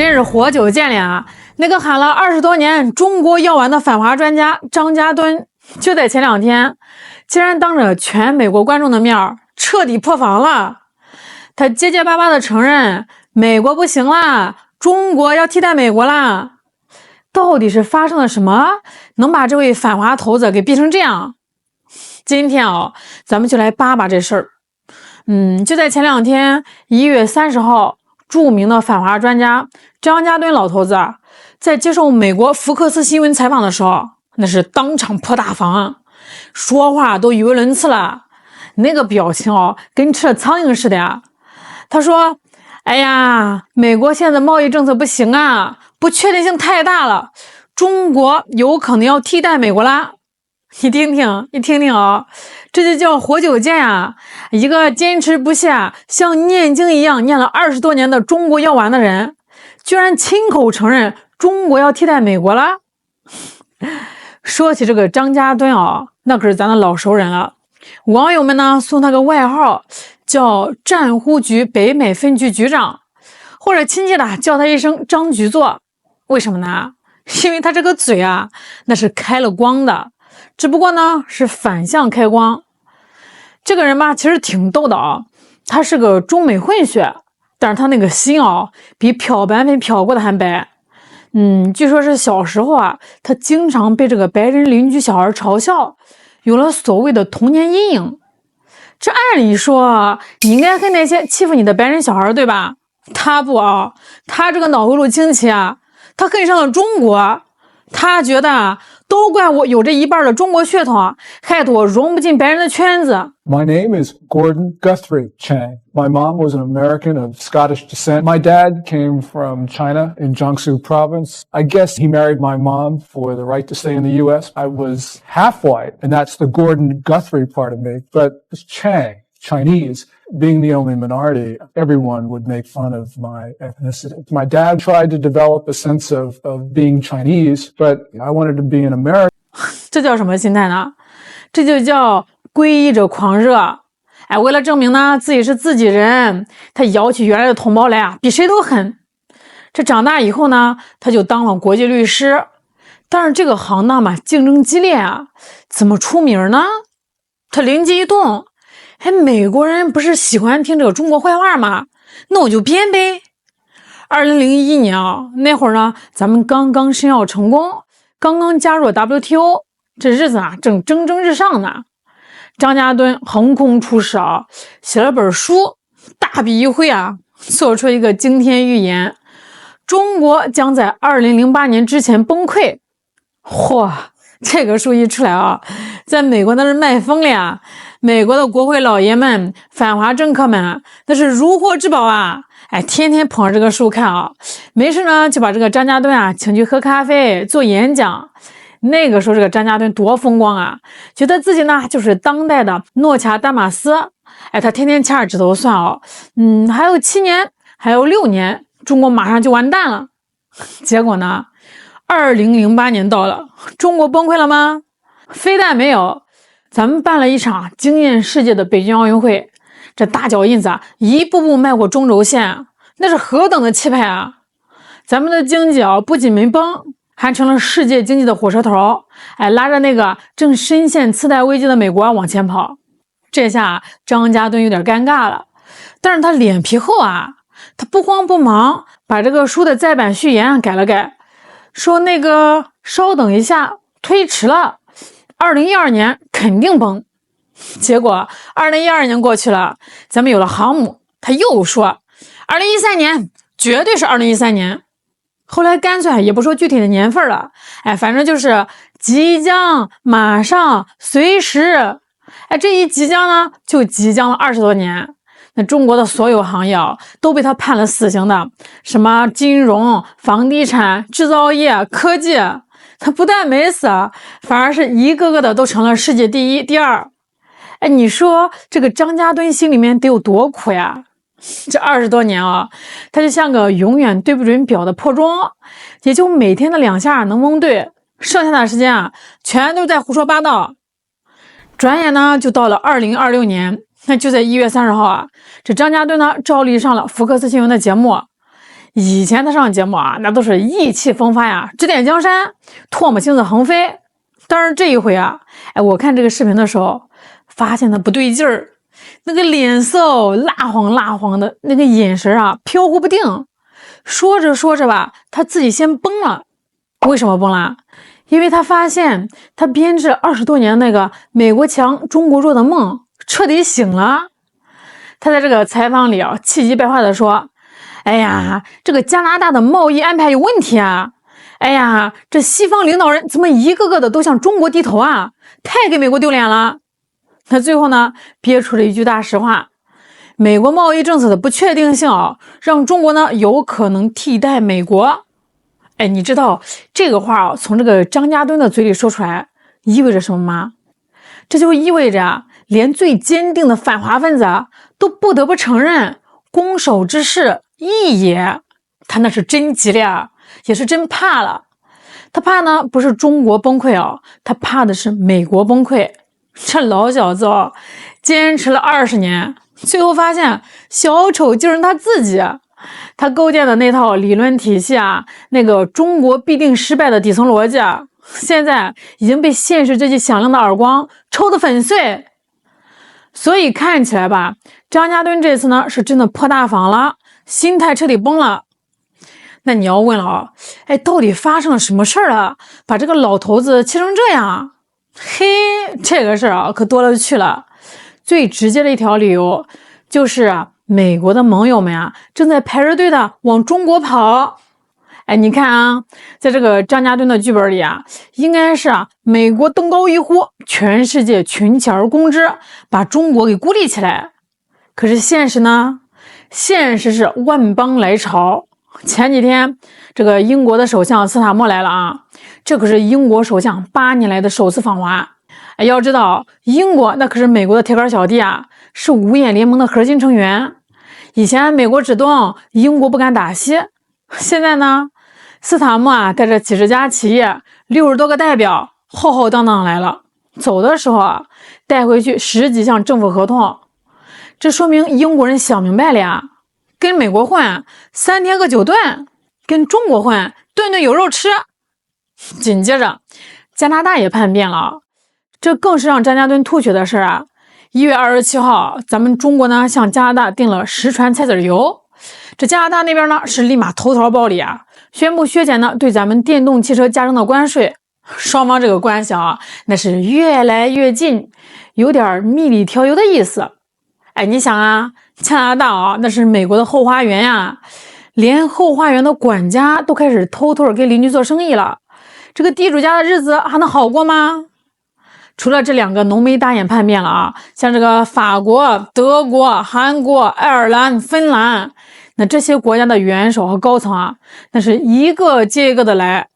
真是活久见了啊！那个喊了20多年中国药丸的反华专家张家墩，就在前2天，竟然当着全美国观众的面彻底破防了。他结结巴巴的承认美国不行啦，中国要替代美国啦。到底是发生了什么，能把这位反华头子给逼成这样？今天咱们就来扒扒这事儿。就在前2天，1月30号，著名的反华专家张家墩老头子在接受美国福克斯新闻采访的时候，那是当场破大防，说话都语无伦次了，那个表情跟吃了苍蝇似的呀。他说：“哎呀，美国现在贸易政策不行啊，不确定性太大了，中国有可能要替代美国啦。”你听听这就叫活久见呀！一个坚持不懈，像念经一样念了20多年的中国药丸的人，居然亲口承认中国要替代美国了。说起这个张家墩那可是咱的老熟人了。网友们呢送他个外号叫战忽局北美分局局长，或者亲切的叫他一声张局座。为什么呢？因为他这个嘴那是开了光的，只不过呢是反向开光。这个人吧其实挺逗的他是个中美混血，但是他那个心比漂白粉漂过的还白。据说是小时候他经常被这个白人邻居小孩嘲笑，有了所谓的童年阴影。这按理说你应该恨那些欺负你的白人小孩对吧？他不他这个脑回路清奇他恨上了中国。他觉得都怪我有这一半的中国血统，害得我融不进白人的圈子。 My name is Gordon Guthrie Chang. My mom was an American of Scottish descent. My dad came from China in Jiangsu province. I guess he married my mom for the right to stay in the U.S. I was half white, and that's the Gordon Guthrie part of me. But it's Chang, Chinese. Being the only minority, everyone would make fun of my ethnicity. My dad tried to develop a sense of being Chinese, but I wanted to be an American. 这叫什么心态呢？这就叫皈依者狂热。为了证明呢自己是自己人，他摇起原来的同胞来比谁都狠。这长大以后呢，他就当了国际律师。但是这个行当嘛，竞争激烈怎么出名呢？他灵机一动，美国人不是喜欢听这个中国坏话吗？那我就编呗。2001年那会儿呢，咱们刚刚申奥成功，刚刚加入 WTO， 这日子正蒸蒸日上呢。张家墩横空出世写了本书，大笔一挥做出一个惊天预言：中国将在2008年之前崩溃。这个书一出来在美国那是卖疯了呀！美国的国会老爷们、反华政客们那是如获至宝天天捧着这个书看没事呢就把这个张家墩请去喝咖啡、做演讲。那个时候这个张家墩多风光觉得自己呢就是当代的诺恰丹马斯。他天天掐着指头算还有7年，还有6年，中国马上就完蛋了。结果呢2008年到了，中国崩溃了吗？非但没有，咱们办了一场惊艳世界的北京奥运会，这大脚印子一步步迈过中轴线，那是何等的气派咱们的经济不仅没崩，还成了世界经济的火车头拉着那个正深陷次贷危机的美国往前跑。这下张家墩有点尴尬了，但是他脸皮厚他不慌不忙把这个书的再版序言改了改，说那个稍等一下，推迟了，2012年肯定崩。结果2012年过去了，咱们有了航母，他又说2013年，绝对是2013年。后来干脆也不说具体的年份了，反正就是即将、马上、随时。这一即将呢，就即将了20多年。那中国的所有行业都被他判了死刑的，什么金融、房地产、制造业、科技，他不但没死反而是一个个的都成了世界第一、第二。你说这个张家墩心里面得有多苦呀？这20多年他就像个永远对不准表的破钟，也就每天的2下能蒙对，剩下的时间全都在胡说八道。转眼呢就到了2026年，那就在1月30号这张家墩呢照例上了福克斯新闻的节目，以前他上节目啊，那都是意气风发呀，指点江山，唾沫星子横飞。但是这一回啊，我看这个视频的时候，发现他不对劲儿，那个脸色蜡黄蜡黄的，那个眼神啊飘忽不定。说着说着吧，他自己先崩了。为什么崩了？因为他发现他编织20多年那个美国强中国弱的梦彻底醒了。他在这个采访里啊，气急败坏地说：“哎呀，这个加拿大的贸易安排有问题啊！哎呀，这西方领导人怎么一个个的都向中国低头啊？太给美国丢脸了！”那最后呢，憋出了一句大实话：美国贸易政策的不确定性啊，让中国呢有可能替代美国。你知道这个话从这个张家墩的嘴里说出来意味着什么吗？这就意味着连最坚定的反华分子都不得不承认攻守之势异也。他那是真急了，也是真怕了。他怕呢不是中国崩溃哦，他怕的是美国崩溃。这老小子哦，坚持了20年，最后发现小丑就是他自己。他构建的那套理论体系啊，那个中国必定失败的底层逻辑啊，现在已经被现实这记响亮的耳光抽得粉碎。所以看起来吧，张家墩这次呢是真的破大防了，心态彻底崩了。那你要问了到底发生了什么事儿了，把这个老头子气成这样？嘿，这个事儿啊可多了去了。最直接的一条理由就是美国的盟友们啊，正在排着队的往中国跑。你看啊，在这个张家墩的剧本里啊，应该是美国登高一呼，全世界群起而攻之，把中国给孤立起来。可是现实呢？现实是万邦来朝。前几天，这个英国的首相斯塔默来了啊，这可是英国首相8年来的首次访华。要知道，英国那可是美国的铁杆小弟啊，是五眼联盟的核心成员。以前美国指东，英国不敢打西。现在呢，斯塔默带着几十家企业，60多个代表，浩浩荡荡来了。走的时候带回去10几项政府合同。这说明英国人想明白了呀，跟美国混3天个9顿，跟中国混顿顿有肉吃。紧接着，加拿大也叛变了，这更是让张家墩吐血的事啊。1月27号，咱们中国呢向加拿大订了10船菜籽油，这加拿大那边呢是立马投桃报李啊，宣布削减呢对咱们电动汽车加征的关税。双方这个关系啊，那是越来越近，有点蜜里调油的意思。你想啊，加拿大啊，那是美国的后花园呀，连后花园的管家都开始偷偷给邻居做生意了，这个地主家的日子还能好过吗？除了这2个浓眉大眼叛变了啊，像这个法国、德国、韩国、爱尔兰、芬兰，那这些国家的元首和高层啊，那是一个接一个的来。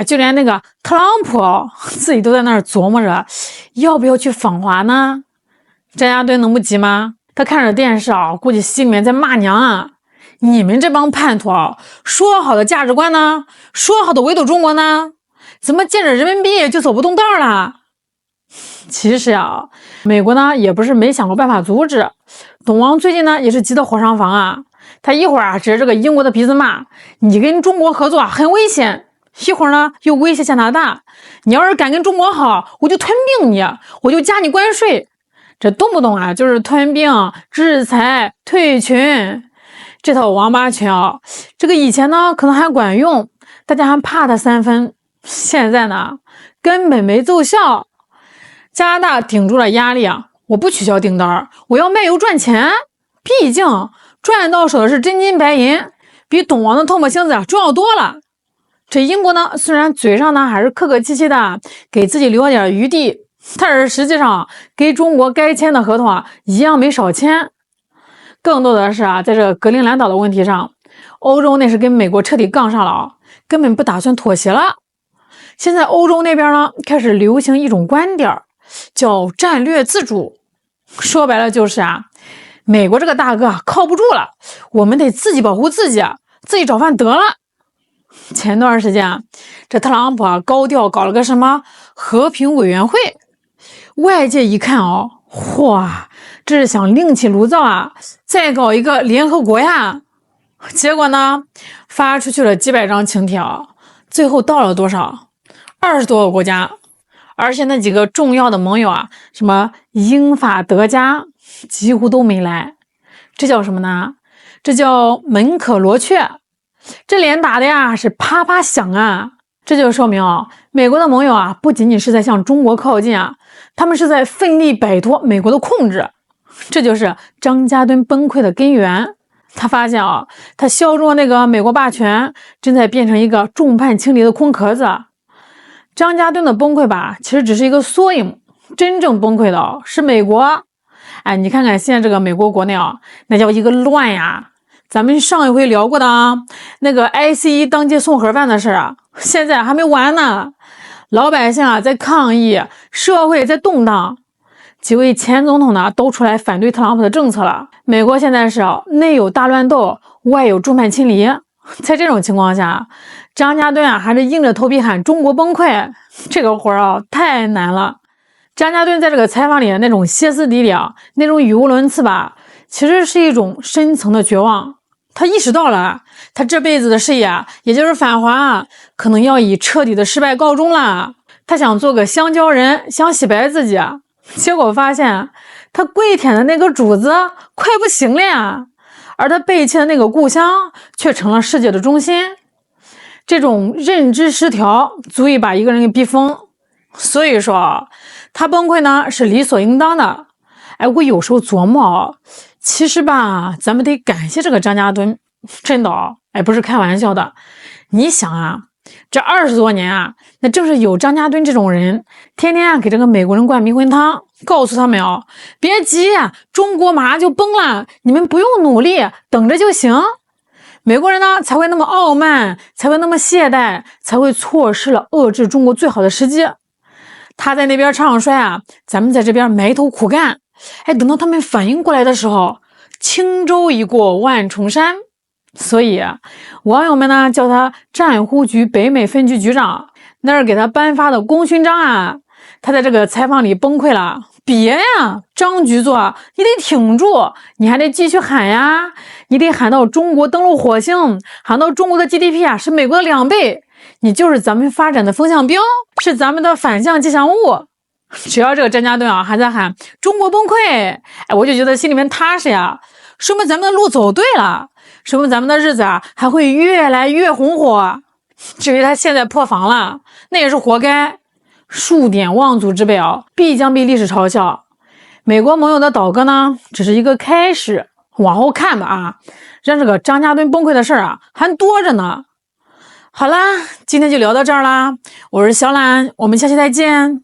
就连那个特朗普自己都在那儿琢磨着要不要去访华呢。张家墩能不急吗？他看着电视啊，估计心里面在骂娘啊！你们这帮叛徒啊，说好的价值观呢？说好的围堵中国呢？怎么见着人民币就走不动道了？其实啊，美国呢也不是没想过办法阻止。董王最近呢也是急得火上房啊，他一会儿指着这个英国的鼻子骂你跟中国合作很危险，一会儿呢又威胁加拿大，你要是敢跟中国好，我就吞并你，我就加你关税。这动不动啊就是吞并、制裁、退群，这套王八拳啊，这个以前呢可能还管用，大家还怕他3分，现在呢根本没奏效。加拿大顶住了压力啊，我不取消订单，我要卖油赚钱，毕竟赚到手的是真金白银，比董王的唾沫星子重要多了。这英国呢，虽然嘴上呢还是客客气气的，给自己留点余地，但是实际上跟中国该签的合同啊一样没少签。更多的是在这个格陵兰岛的问题上，欧洲那是跟美国彻底杠上了啊，根本不打算妥协了。现在欧洲那边呢开始流行一种观点，叫战略自主。说白了就是美国这个大哥靠不住了，我们得自己保护自己，自己找饭得了。前段时间这特朗普高调搞了个什么和平委员会，外界一看哇，这是想另起炉灶再搞一个联合国呀。结果呢，发出去了几百张请帖，最后到了多少？20多个国家，而且那几个重要的盟友啊，什么英法德加，几乎都没来。这叫什么呢？这叫门可罗雀。这脸打的呀是啪啪响啊！这就说明美国的盟友啊，不仅仅是在向中国靠近啊，他们是在奋力摆脱美国的控制。这就是张家墩崩溃的根源。他发现他效忠的那个美国霸权正在变成一个众叛亲离的空壳子。张家墩的崩溃吧，其实只是一个缩影，真正崩溃的是美国。哎，你看看现在这个美国国内那叫一个乱呀！咱们上一回聊过的那个 ICE 当街送盒饭的事现在还没完呢。老百姓在抗议，社会在动荡，几位前总统呢都出来反对特朗普的政策了。美国现在是内有大乱斗，外有众叛亲离。在这种情况下，张家墩还是硬着头皮喊中国崩溃，这个活太难了。张家墩在这个采访里的那种歇斯底里那种语无伦次吧，其实是一种深层的绝望。他意识到了，他这辈子的事业也就是反华可能要以彻底的失败告终了。他想做个香蕉人，想洗白自己，结果发现他跪舔的那个主子快不行了呀，而他背弃的那个故乡却成了世界的中心。这种认知失调足以把一个人给逼疯，所以说他崩溃呢是理所应当的。哎，我有时候琢磨其实吧，咱们得感谢这个张家墩，真的哎，不是开玩笑的。你想这20多年那正是有张家墩这种人，天天给这个美国人灌迷魂汤，告诉他们别急，中国马上就崩了，你们不用努力，等着就行。美国人呢才会那么傲慢，才会那么懈怠，才会错失了遏制中国最好的时机。他在那边唱衰咱们在这边埋头苦干。哎，等到他们反应过来的时候，轻舟已过万重山。所以网友们呢叫他战忽局北美分局局长，那儿给他颁发的功勋章他在这个采访里崩溃了。别张局座，你得挺住，你还得继续喊呀，你得喊到中国登陆火星，喊到中国的 GDP 是美国的2倍，你就是咱们发展的风向标，是咱们的反向吉祥物。只要这个张家墩还在喊中国崩溃，哎，我就觉得心里面踏实呀，说明咱们的路走对了，说明咱们的日子还会越来越红火。至于他现在破防了，那也是活该。数典忘祖之辈必将被历史嘲笑。美国盟友的倒戈呢，只是一个开始，往后看吧让这个张家墩崩溃的事还多着呢。好啦，今天就聊到这儿啦，我是小懒，我们下期再见。